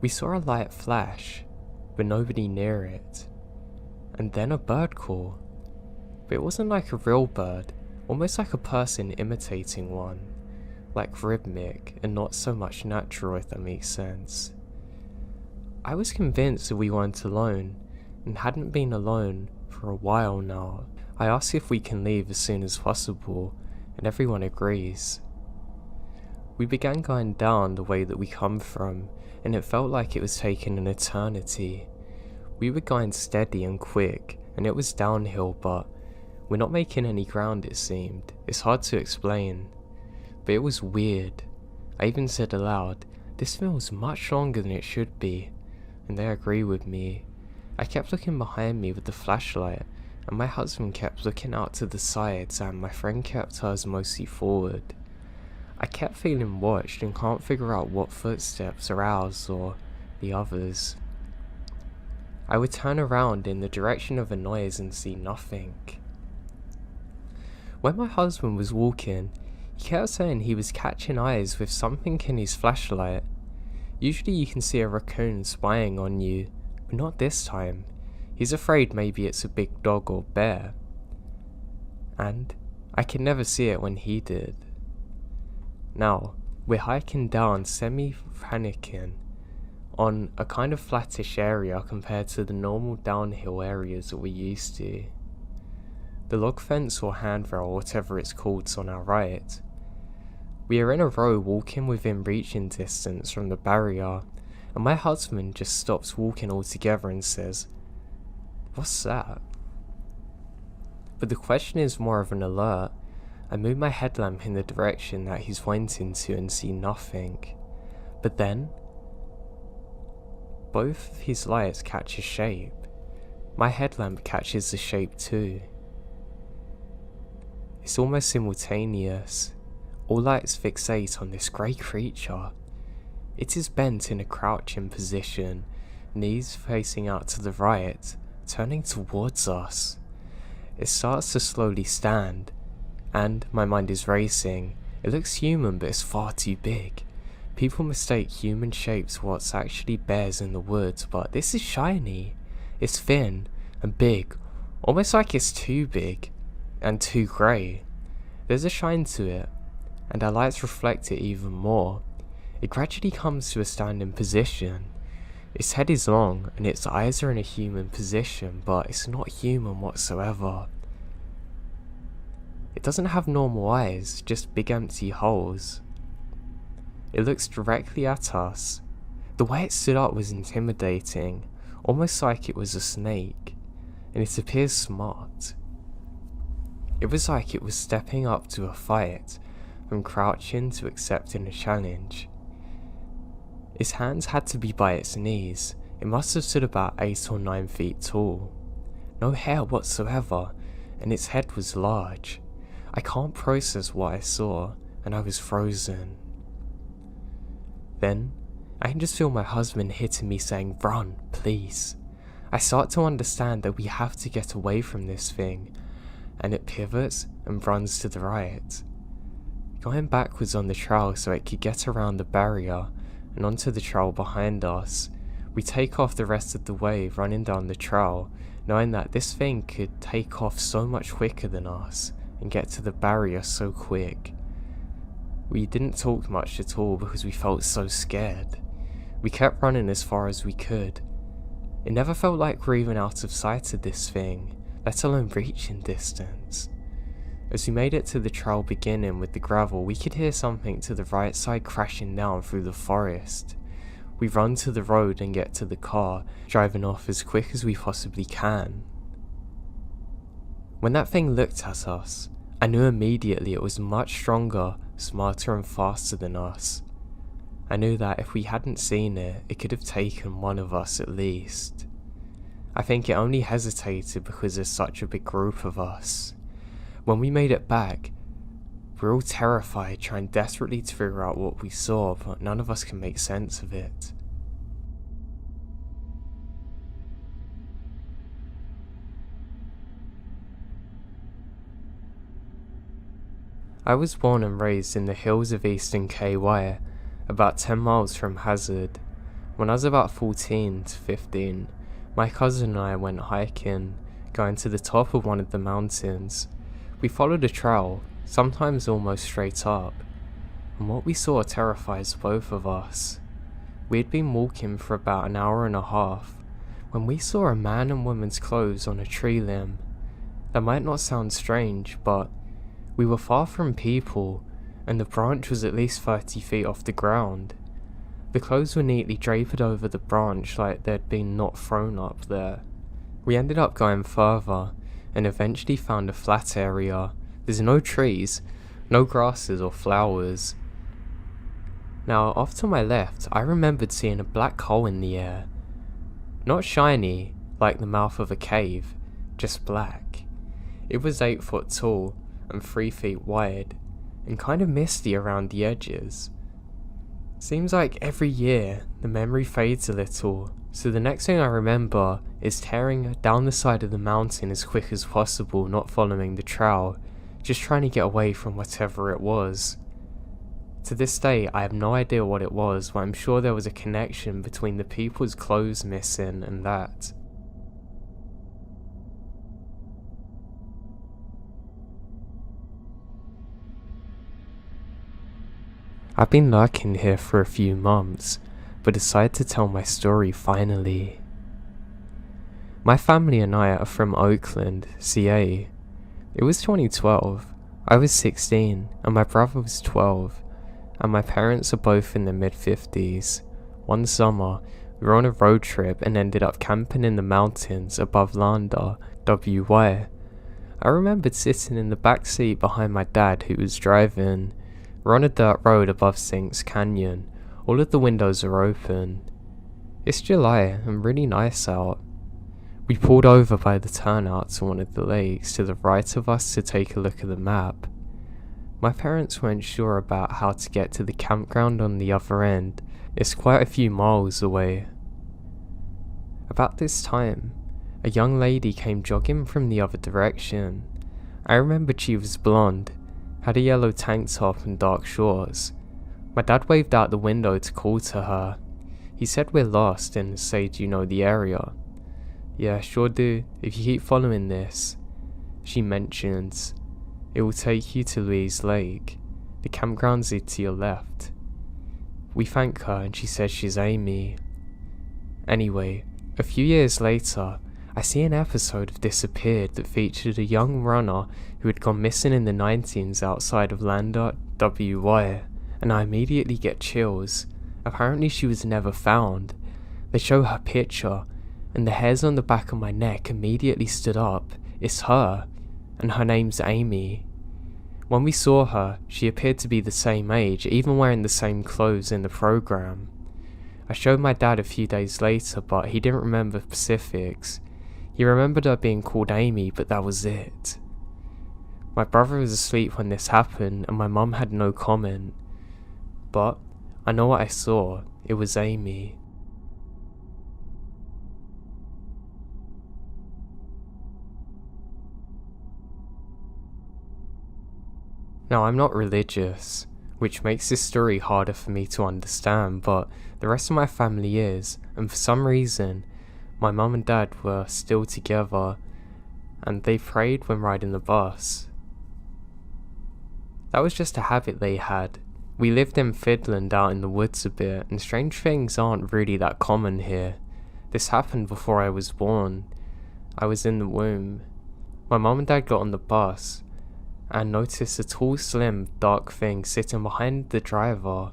We saw a light flash, but nobody near it. And then a bird call. But it wasn't like a real bird, almost like a person imitating one. Like rhythmic and not so much natural, if that makes sense. I was convinced that we weren't alone, and hadn't been alone for a while now. I ask if we can leave as soon as possible, and everyone agrees. We began going down the way that we come from, and it felt like it was taking an eternity. We were going steady and quick, and it was downhill, but we're not making any ground, it seemed. It's hard to explain, but it was weird. I even said aloud, This feels much longer than it should be, and they agree with me. I kept looking behind me with the flashlight, and my husband kept looking out to the sides, and my friend kept hers mostly forward. I kept feeling watched and can't figure out what footsteps are ours or the others. I would turn around in the direction of a noise and see nothing. When my husband was walking, he kept saying he was catching eyes with something in his flashlight. Usually you can see a raccoon spying on you, but not this time. He's afraid maybe it's a big dog or bear. And I could never see it when he did. Now, we're hiking down semi-panicking on a kind of flattish area compared to the normal downhill areas that we're used to. The log fence or handrail, whatever it's called, is on our right. We are in a row walking within reaching distance from the barrier, and my husband just stops walking altogether and says, "What's that?" But the question is more of an alert. I move my headlamp in the direction that he's pointing to and see nothing. But then, both of his lights catch a shape. My headlamp catches the shape too. It's almost simultaneous. All lights fixate on this grey creature. It is bent in a crouching position, knees facing out to the right, turning towards us. It starts to slowly stand, and my mind is racing. It looks human, but it's far too big. People mistake human shapes for what's actually bears in the woods, but this is shiny. It's thin and big, almost like it's too big and too grey. There's a shine to it, and our lights reflect it even more. It gradually comes to a standing position. Its head is long and its eyes are in a human position, but it's not human whatsoever. It doesn't have normal eyes, just big empty holes. It looks directly at us. The way it stood up was intimidating, almost like it was a snake, and it appears smart. It was like it was stepping up to a fight, from crouching to accepting a challenge. Its hands had to be by its knees. It must have stood about 8 or 9 feet tall. No hair whatsoever, and its head was large. I can't process what I saw, and I was frozen. Then, I can just feel my husband hitting me saying, "Run, please." I start to understand that we have to get away from this thing, and it pivots and runs to the right, going backwards on the trail so it could get around the barrier and onto the trail behind us. We take off the rest of the way running down the trail, knowing that this thing could take off so much quicker than us and get to the barrier so quick. We didn't talk much at all because we felt so scared. We kept running as far as we could. It never felt like we're even out of sight of this thing, let alone reaching distance. As we made it to the trail beginning with the gravel, we could hear something to the right side crashing down through the forest. We run to the road and get to the car, driving off as quick as we possibly can. When that thing looked at us, I knew immediately it was much stronger, smarter and faster than us. I knew that if we hadn't seen it, it could have taken one of us at least. I think it only hesitated because there's such a big group of us. When we made it back, we're all terrified, trying desperately to figure out what we saw, but none of us can make sense of it. I was born and raised in the hills of eastern KY, about 10 miles from Hazard. When I was about 14 to 15, my cousin and I went hiking, going to the top of one of the mountains. We followed a trail, sometimes almost straight up, and what we saw terrifies both of us. We had been walking for about an hour and a half, when we saw a man and woman's clothes on a tree limb. That might not sound strange, but we were far from people, and the branch was at least 30 feet off the ground. The clothes were neatly draped over the branch like they'd been not thrown up there. We ended up going further, and eventually found a flat area. There's no trees, no grasses or flowers. Now, off to my left, I remembered seeing a black hole in the air. Not shiny, like the mouth of a cave, just black. It was 8 foot tall and 3 feet wide, and kind of misty around the edges. Seems like every year, the memory fades a little, so the next thing I remember is tearing down the side of the mountain as quick as possible, not following the trail, just trying to get away from whatever it was. To this day, I have no idea what it was, but I'm sure there was a connection between the people's clothes missing and that. I've been lurking here for a few months, but decided to tell my story finally. My family and I are from Oakland, CA. It was 2012, I was 16, and my brother was 12, and my parents are both in their mid-50s. One summer, we were on a road trip and ended up camping in the mountains above Lander, WY. I remembered sitting in the back seat behind my dad who was driving. We're on a dirt road above Sinks Canyon. All of the windows are open. It's July and really nice out. We pulled over by the turnout to one of the lakes to the right of us to take a look at the map. My parents weren't sure about how to get to the campground on the other end. It's quite a few miles away. About this time, a young lady came jogging from the other direction. I remembered she was blonde, had a yellow tank top and dark shorts. My dad waved out the window to call to her. He said we're lost and said you know the area. Yeah, sure do, if you keep following this. She mentions, it will take you to Louise Lake. The campground's to your left. We thank her and she says she's Amy. Anyway, a few years later, I see an episode of Disappeared that featured a young runner who had gone missing in the 90s outside of Lander, WY, and I immediately get chills. Apparently she was never found. They show her picture, and the hairs on the back of my neck immediately stood up. It's her, and her name's Amy. When we saw her, she appeared to be the same age, even wearing the same clothes in the program. I showed my dad a few days later, but he didn't remember specifics. He remembered her being called Amy, but that was it. My brother was asleep when this happened, and my mum had no comment. But I know what I saw. It was Amy. Now, I'm not religious, which makes this story harder for me to understand, but the rest of my family is, and for some reason, my mum and dad were still together, and they prayed when riding the bus. That was just a habit they had. We lived in Finland out in the woods a bit, and strange things aren't really that common here. This happened before I was born. I was in the womb. My mum and dad got on the bus, and noticed a tall, slim, dark thing sitting behind the driver.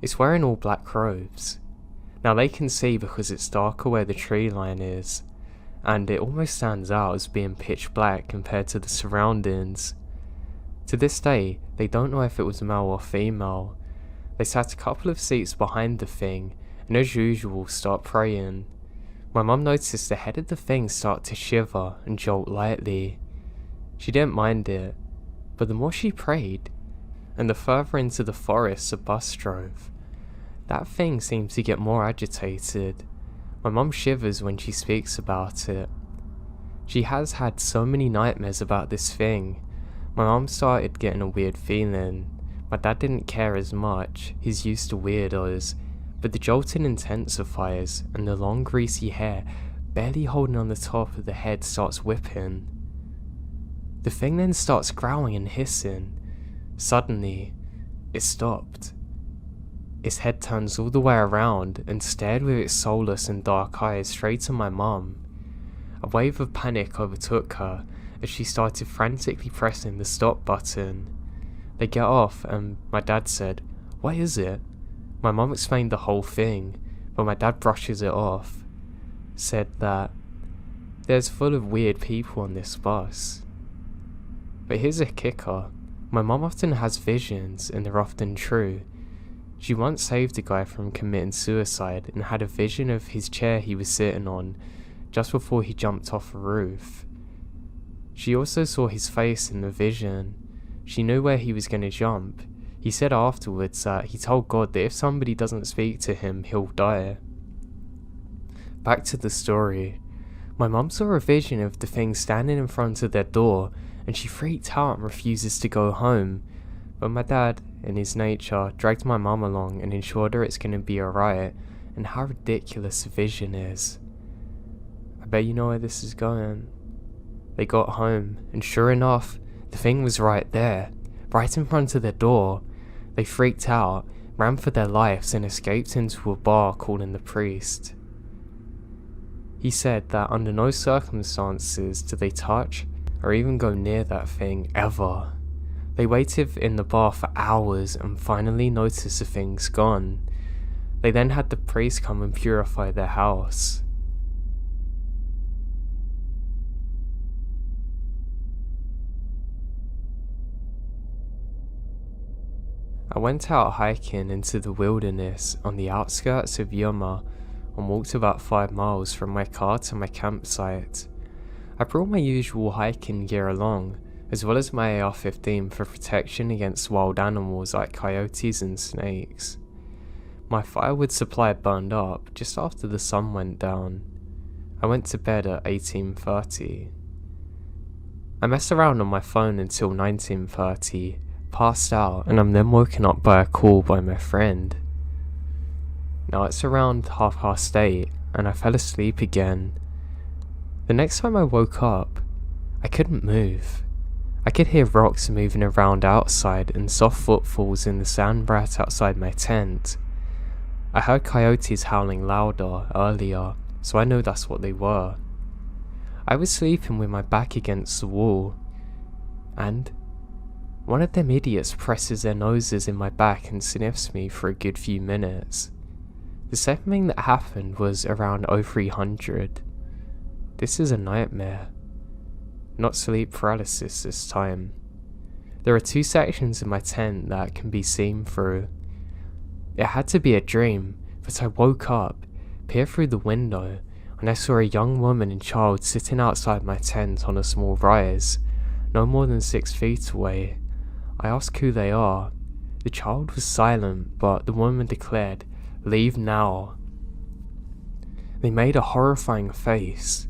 It's wearing all black robes. Now they can see because it's darker where the tree line is, and it almost stands out as being pitch black compared to the surroundings. To this day, they don't know if it was male or female. They sat a couple of seats behind the thing, and as usual start praying. My mum noticed the head of the thing start to shiver and jolt lightly. She didn't mind it, but the more she prayed, and the further into the forest the bus drove, that thing seemed to get more agitated. My mum shivers when she speaks about it. She has had so many nightmares about this thing. My mum started getting a weird feeling. My dad didn't care as much, he's used to weirdos, but the jolting intensifies and the long greasy hair barely holding on the top of the head starts whipping. The thing then starts growling and hissing. Suddenly, it stopped. Its head turns all the way around and stared with its soulless and dark eyes straight at my mum. A wave of panic overtook her as she started frantically pressing the stop button. They get off and my dad said, "What is it?" My mum explained the whole thing, but my dad brushes it off. Said that there's full of weird people on this bus. But here's a kicker. My mum often has visions and they're often true. She once saved a guy from committing suicide and had a vision of his chair he was sitting on just before he jumped off a roof. She also saw his face in the vision. She knew where he was going to jump. He said afterwards that he told God that if somebody doesn't speak to him, he'll die. Back to the story. My mum saw a vision of the thing standing in front of their door, and she freaked out and refuses to go home. But my dad, in his nature, dragged my mum along and ensured her it's going to be alright, and how ridiculous the vision is. I bet you know where this is going. They got home, and sure enough, the thing was right there, right in front of their door. They freaked out, ran for their lives, and escaped into a bar calling the priest. He said that under no circumstances did they touch or even go near that thing ever. They waited in the bar for hours and finally noticed the thing's gone. They then had the priest come and purify their house. I went out hiking into the wilderness on the outskirts of Yuma and walked about 5 miles from my car to my campsite. I brought my usual hiking gear along, as well as my AR-15 for protection against wild animals like coyotes and snakes. My firewood supply burned up just after the sun went down. I went to bed at 18:30. I messed around on my phone until 19:30, passed out, and I'm then woken up by a call by my friend. Now it's around 8:30 and I fell asleep again. The next time I woke up, I couldn't move. I could hear rocks moving around outside and soft footfalls in the sand right outside my tent. I heard coyotes howling louder earlier, so I know that's what they were. I was sleeping with my back against the wall, and one of them idiots presses their noses in my back and sniffs me for a good few minutes. The second thing that happened was around 0300. This is a nightmare. Not sleep paralysis this time. There are 2 sections in my tent that can be seen through. It had to be a dream, but I woke up, peered through the window, and I saw a young woman and child sitting outside my tent on a small rise, no more than 6 feet away. I asked who they are. The child was silent, but the woman declared, "Leave now." They made a horrifying face.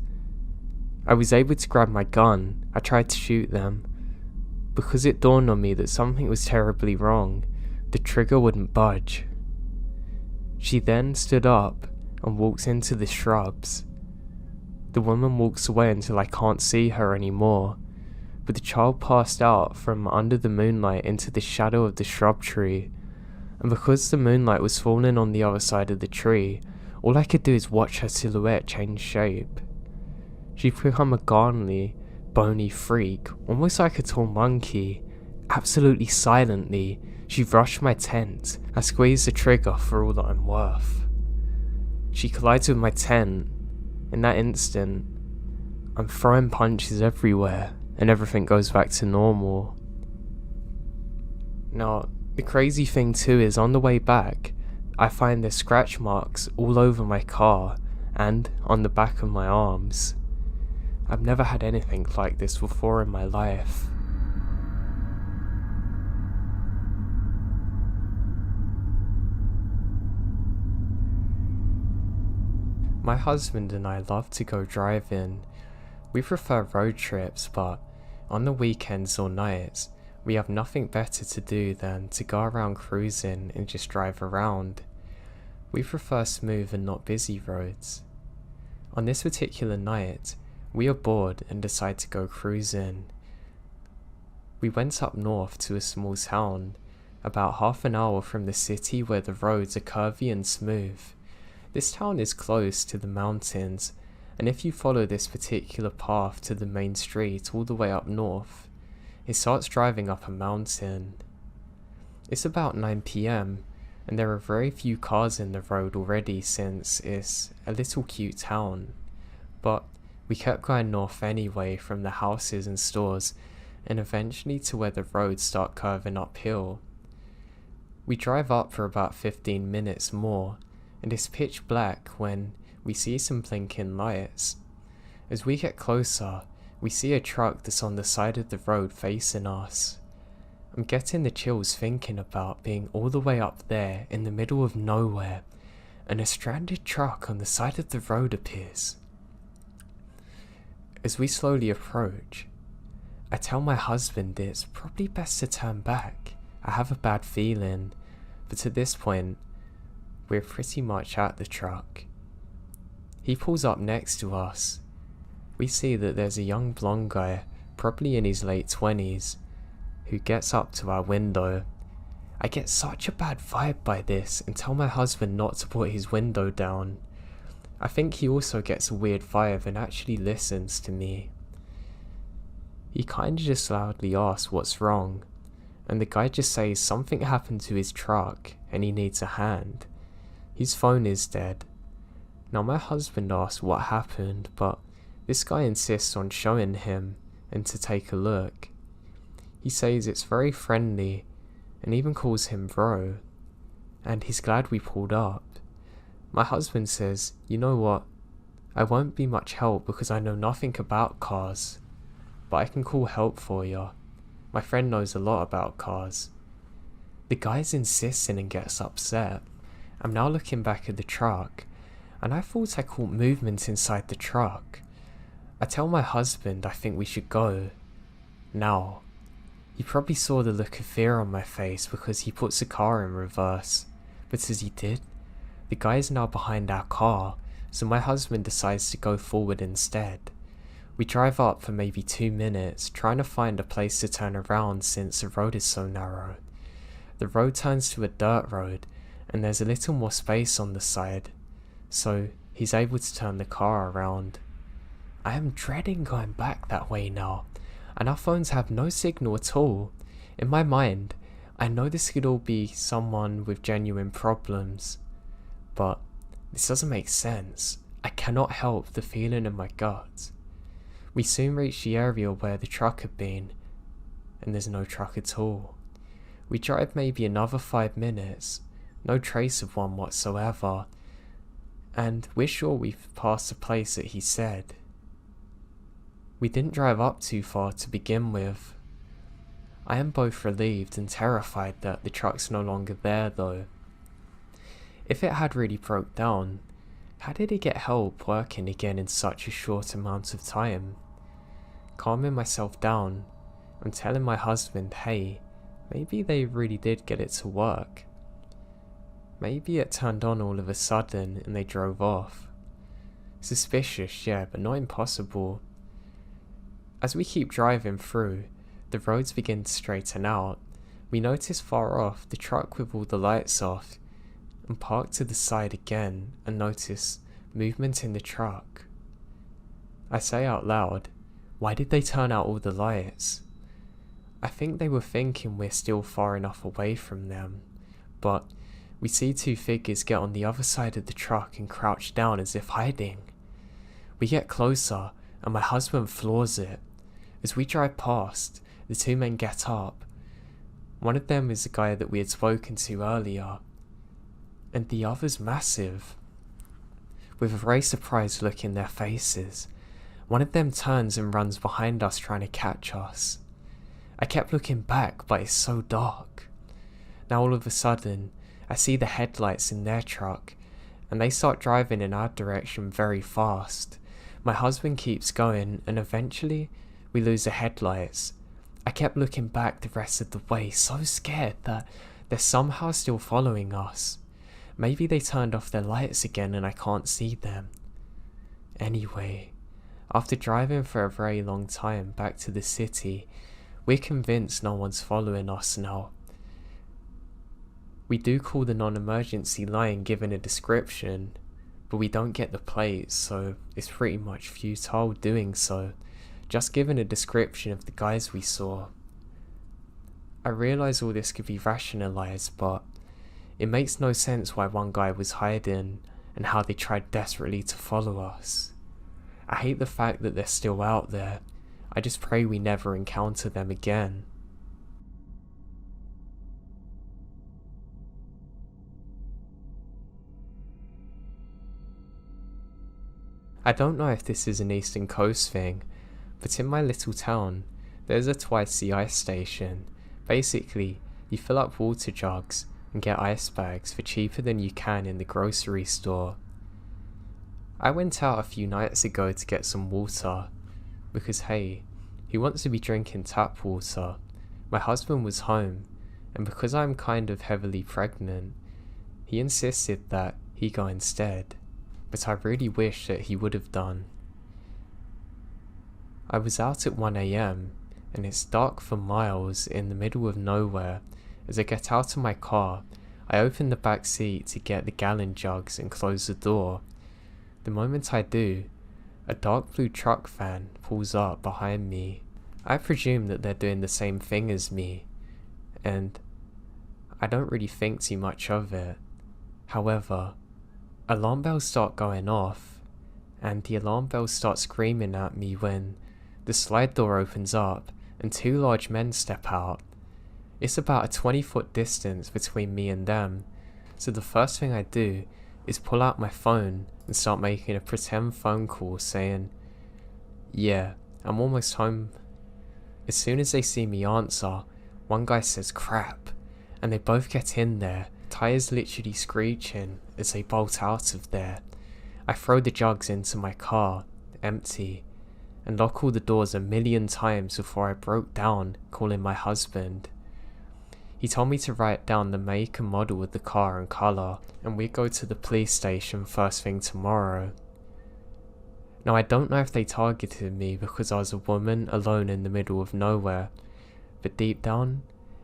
I was able to grab my gun. I tried to shoot them. Because it dawned on me that something was terribly wrong, the trigger wouldn't budge. She then stood up and walked into the shrubs. The woman walks away until I can't see her anymore, but the child passed out from under the moonlight into the shadow of the shrub tree, and because the moonlight was falling on the other side of the tree, all I could do is watch her silhouette change shape. She'd become a gnarly, bony freak, almost like a tall monkey. Absolutely silently, she rushed my tent. I squeezed the trigger for all that I'm worth. She collides with my tent. In that instant, I'm throwing punches everywhere, and everything goes back to normal. Now, the crazy thing too is on the way back, I find there's scratch marks all over my car and on the back of my arms. I've never had anything like this before in my life. My husband and I love to go driving. We prefer road trips, but on the weekends or nights, we have nothing better to do than to go around cruising and just drive around. We prefer smooth and not busy roads. On this particular night, we are bored and decide to go cruising. We went up north to a small town, about half an hour from the city where the roads are curvy and smooth. This town is close to the mountains, and if you follow this particular path to the main street all the way up north, it starts driving up a mountain. It's about 9 PM, and there are very few cars in the road already since it's a little cute town. But we kept going north anyway from the houses and stores, and eventually to where the roads start curving uphill. We drive up for about 15 minutes more, and it's pitch black when we see some blinking lights. As we get closer, we see a truck that's on the side of the road facing us. I'm getting the chills thinking about being all the way up there in the middle of nowhere, and a stranded truck on the side of the road appears. As we slowly approach, I tell my husband it's probably best to turn back. I have a bad feeling, but at this point, we're pretty much at the truck. He pulls up next to us. We see that there's a young blonde guy, probably in his late 20s, who gets up to our window. I get such a bad vibe by this and tell my husband not to put his window down. I think he also gets a weird vibe and actually listens to me. He kinda just loudly asks what's wrong, and the guy just says something happened to his truck and he needs a hand. His phone is dead. Now my husband asks what happened, but this guy insists on showing him and to take a look. He says it's very friendly and even calls him bro, and he's glad we pulled up. My husband says, you know what, I won't be much help because I know nothing about cars, but I can call help for you. My friend knows a lot about cars. The guy's insisting and gets upset. I'm now looking back at the truck, and I thought I caught movement inside the truck. I tell my husband I think we should go. Now, he probably saw the look of fear on my face because he puts the car in reverse, but as he did, the guy is now behind our car, so my husband decides to go forward instead. We drive up for maybe 2 minutes, trying to find a place to turn around since the road is so narrow. The road turns to a dirt road, and there's a little more space on the side, so he's able to turn the car around. I am dreading going back that way now, and our phones have no signal at all. In my mind, I know this could all be someone with genuine problems, but this doesn't make sense. I cannot help the feeling in my gut. We soon reach the area where the truck had been, and there's no truck at all. We drive maybe another 5 minutes, no trace of one whatsoever, and we're sure we've passed the place that he said. We didn't drive up too far to begin with. I am both relieved and terrified that the truck's no longer there though. If it had really broke down, how did it get help working again in such a short amount of time? Calming myself down, I'm telling my husband, hey, maybe they really did get it to work. Maybe it turned on all of a sudden and they drove off. Suspicious, yeah, but not impossible. As we keep driving through, the roads begin to straighten out. We notice far off the truck with all the lights off, and park to the side again and notice movement in the truck. I say out loud, why did they turn out all the lights? I think they were thinking we're still far enough away from them, but we see 2 figures get on the other side of the truck and crouch down as if hiding. We get closer and my husband floors it. As we drive past, the 2 men get up. One of them is the guy that we had spoken to earlier, and the other's massive. With a very surprised look in their faces, one of them turns and runs behind us trying to catch us. I kept looking back, but it's so dark. Now all of a sudden, I see the headlights in their truck, and they start driving in our direction very fast. My husband keeps going, and eventually, we lose the headlights. I kept looking back the rest of the way, so scared that they're somehow still following us. Maybe they turned off their lights again and I can't see them. Anyway, after driving for a very long time back to the city, we're convinced no one's following us now. We do call the non-emergency line given a description, but we don't get the plates, so it's pretty much futile doing so. Just given a description of the guys we saw. I realise all this could be rationalised, but it makes no sense why one guy was hiding and how they tried desperately to follow us. I hate the fact that they're still out there. I just pray we never encounter them again. I don't know if this is an Eastern Coast thing, but in my little town, there's a twice the ice station. Basically, you fill up water jugs and get ice bags for cheaper than you can in the grocery store. I went out a few nights ago to get some water, because hey, who wants to be drinking tap water? My husband was home, and because I'm kind of heavily pregnant, he insisted that he go instead, but I really wish that he would have done. I was out at 1 AM, and it's dark for miles in the middle of nowhere. As I get out of my car, I open the back seat to get the gallon jugs and close the door. The moment I do, a dark blue truck van pulls up behind me. I presume that they're doing the same thing as me, and I don't really think too much of it. However, alarm bells start going off, and the alarm bells start screaming at me when the slide door opens up and two large men step out. It's about a 20-foot distance between me and them, so the first thing I do is pull out my phone and start making a pretend phone call saying, "Yeah, I'm almost home." As soon as they see me answer, one guy says "crap," and they both get in there, tires literally screeching as they bolt out of there. I throw the jugs into my car, empty, and lock all the doors a million times before I broke down calling my husband. He told me to write down the make and model of the car and colour, and we'd go to the police station first thing tomorrow. Now I don't know if they targeted me because I was a woman alone in the middle of nowhere, but deep down,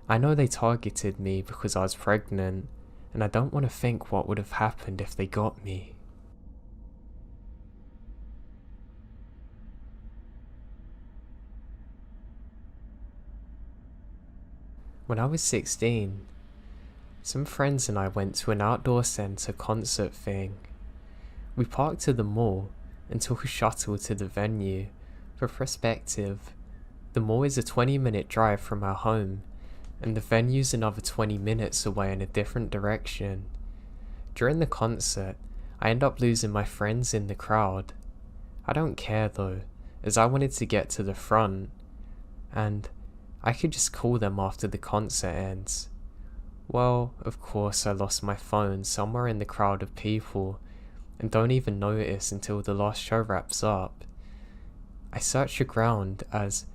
I know they targeted me because I was pregnant, and I don't want to think what would have happened if they got me. When I was 16, some friends and I went to an outdoor centre concert thing. We parked at the mall and took a shuttle to the venue. For perspective, the mall is a 20-minute drive from our home, and the venue's another 20 minutes away in a different direction. During the concert, I end up losing my friends in the crowd. I don't care though, as I wanted to get to the front, and I could just call them after the concert ends. Well, of course I lost my phone somewhere in the crowd of people, and don't even notice until the last show wraps up. I search the ground as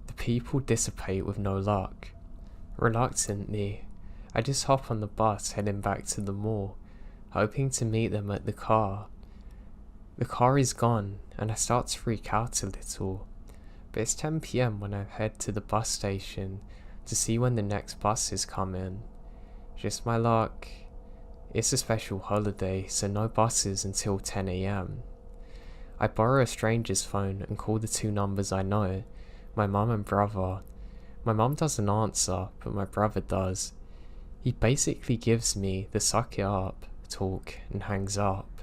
the people dissipate with no luck. Reluctantly, I just hop on the bus heading back to the mall, hoping to meet them at the car. The car is gone, and I start to freak out a little, but it's 10 PM when I head to the bus station to see when the next bus is coming. Just my luck, it's a special holiday, so no buses until 10 AM. I borrow a stranger's phone and call the two numbers I know, my mum and brother. My mum doesn't answer, but my brother does. He basically gives me the suck it up talk and hangs up.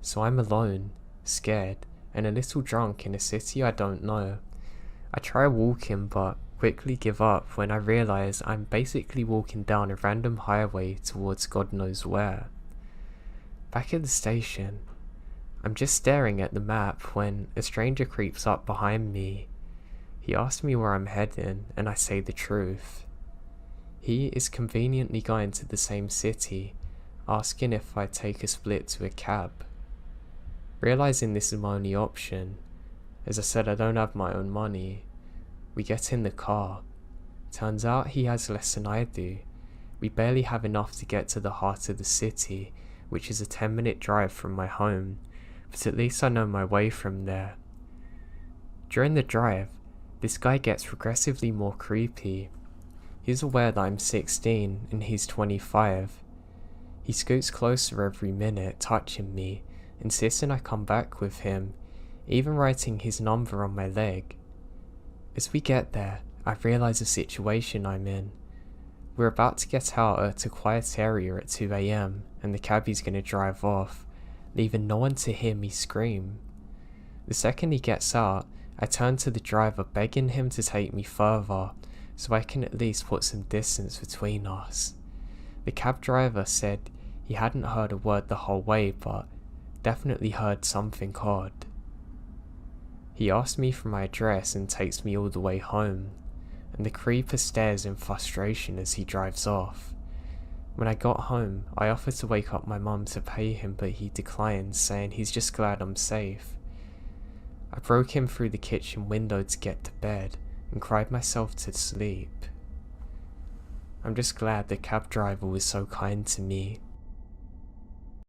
So I'm alone, scared, and a little drunk in a city I don't know. I try walking but quickly give up when I realise I'm basically walking down a random highway towards God knows where. Back at the station, I'm just staring at the map when a stranger creeps up behind me. He asks me where I'm heading, and I say the truth. He is conveniently going to the same city, asking if I take a split to a cab. Realising this is my only option, as I said I don't have my own money, we get in the car. Turns out he has less than I do. We barely have enough to get to the heart of the city, which is a 10-minute drive from my home, but at least I know my way from there. During the drive, this guy gets progressively more creepy. He's aware that I'm 16 and he's 25. He scoots closer every minute, touching me, insisting I come back with him, even writing his number on my leg. As we get there, I realise the situation I'm in. We're about to get out at a quiet area at 2 AM, and the cabbie's gonna drive off, leaving no one to hear me scream. The second he gets out, I turn to the driver begging him to take me further, so I can at least put some distance between us. The cab driver said he hadn't heard a word the whole way, but Definitely heard something odd. He asks me for my address and takes me all the way home, and the creeper stares in frustration as he drives off. When I got home, I offered to wake up my mum to pay him, but he declined, saying he's just glad I'm safe. I broke him through the kitchen window to get to bed and cried myself to sleep. I'm just glad the cab driver was so kind to me